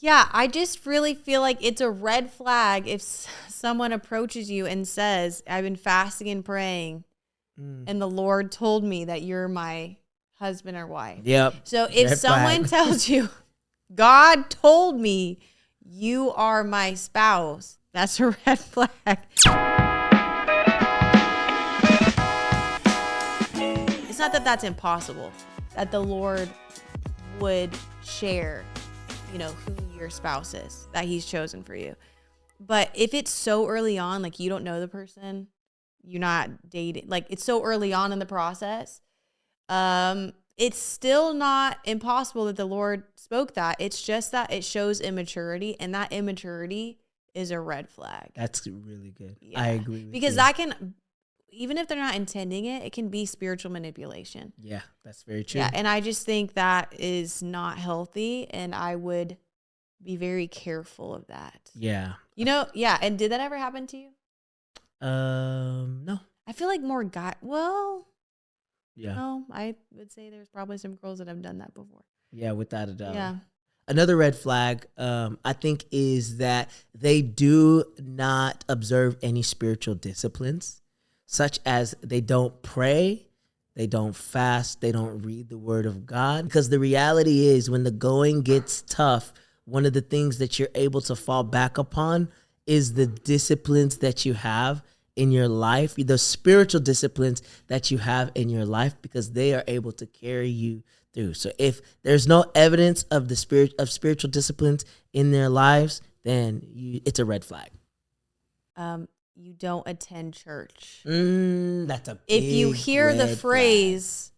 Yeah, I just really feel like it's a red flag if someone approaches you and says, I've been fasting and praying, and the Lord told me that you're my husband or wife. Yep. So if Red someone flag. tells you, God told me you are my spouse, that's a red flag. It's not that that's impossible, that the Lord would share, who your spouse is, that he's chosen for you. But if it's so early on, like you don't know the person, you're not dating, like it's so early on in the process, it's still not impossible that the Lord spoke that. It's just that it shows immaturity, and that immaturity is a red flag. That's really good. Yeah. I agree with because you. that can, even if they're not intending it, it can be spiritual manipulation. Yeah, that's very true. Yeah, and I just think that is not healthy, and I would be very careful of that. Yeah. Yeah, and did that ever happen to you? No. I feel like more Yeah. no, I would say there's probably some girls that have done that before. Yeah, without a doubt. Yeah. Another red flag, I think, is that they do not observe any spiritual disciplines, such as they don't pray, they don't fast, they don't read the word of God. Because the reality is, when the going gets tough, one of the things that you're able to fall back upon is the disciplines that you have in your life, the spiritual disciplines that you have in your life, because they are able to carry you through. So if there's no evidence of the spiritual disciplines in their lives, then it's a red flag. You don't attend church. That's a big if you hear the red phrase,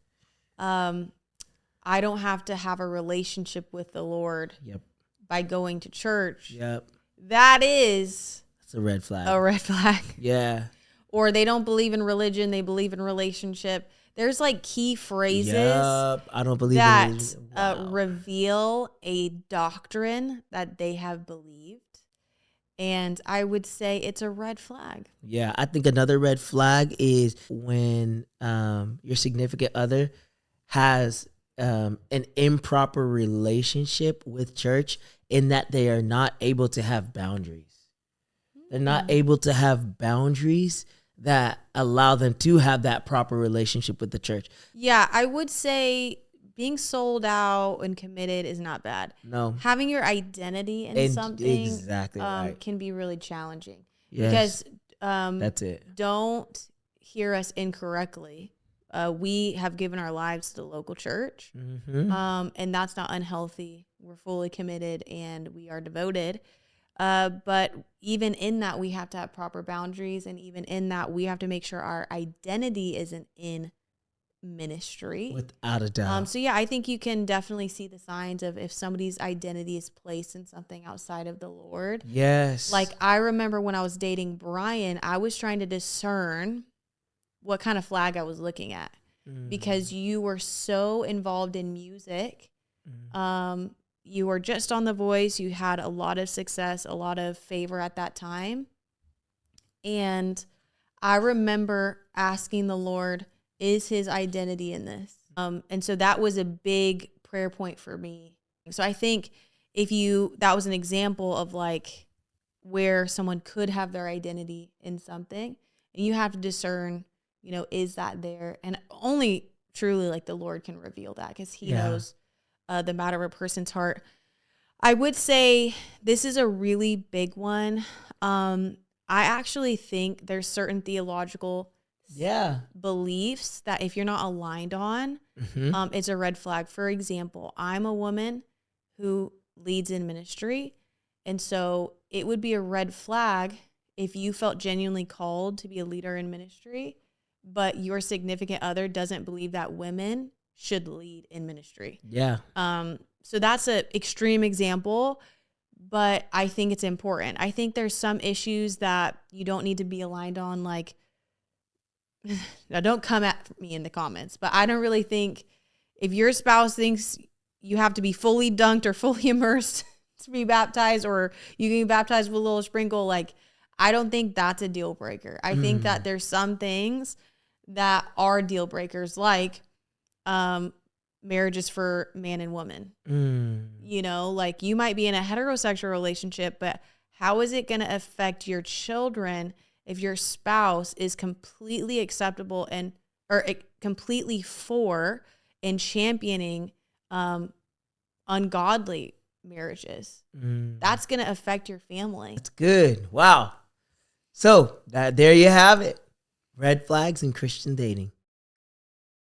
I don't have to have a relationship with the Lord by going to church. That is a red flag. A red flag. Yeah. Or they don't believe in religion, they believe in relationship. There's like key phrases I don't believe that in religion. Wow. reveal a doctrine that they have believed. And I would say it's a red flag. Yeah, I think another red flag is when your significant other has an improper relationship with church, in that they are not able to have boundaries. They're not able to have boundaries that allow them to have that proper relationship with the church. Yeah, I would say being sold out and committed is not bad. No. Having your identity in something exactly right. can be really challenging. Yes. Because that's it. Don't hear us incorrectly. We have given our lives to the local church, and that's not unhealthy. We're fully committed and we are devoted. But even in that, we have to have proper boundaries. And even in that, we have to make sure our identity isn't in ministry. Without a doubt. So yeah, I think you can definitely see the signs of if somebody's identity is placed in something outside of the Lord. Yes. Like I remember when I was dating Brian, I was trying to discern what kind of flag I was looking at, because you were so involved in music. You were just on The Voice. You had a lot of success, a lot of favor at that time. And I remember asking the Lord, is his identity in this? And so that was a big prayer point for me. So I think that was an example of like where someone could have their identity in something, and you have to discern, is that there? And only truly like the Lord can reveal that, because he knows the matter of a person's heart. I would say this is a really big one. I actually think there's certain theological beliefs that if you're not aligned on, it's a red flag. For example, I'm a woman who leads in ministry, and so it would be a red flag if you felt genuinely called to be a leader in ministry, but your significant other doesn't believe that women should lead in ministry. Yeah. So that's an extreme example, but I think it's important. I think there's some issues that you don't need to be aligned on. Like, now don't come at me in the comments, but I don't really think if your spouse thinks you have to be fully dunked or fully immersed to be baptized, or you can be baptized with a little sprinkle, like, I don't think that's a deal breaker. I think that there's some things that are deal breakers, like marriage is for man and woman. Mm. You know, like you might be in a heterosexual relationship, but how is it going to affect your children if your spouse is completely acceptable or completely for and championing ungodly marriages? That's going to affect your family. That's good. Wow. So there you have it. Red flags in Christian dating.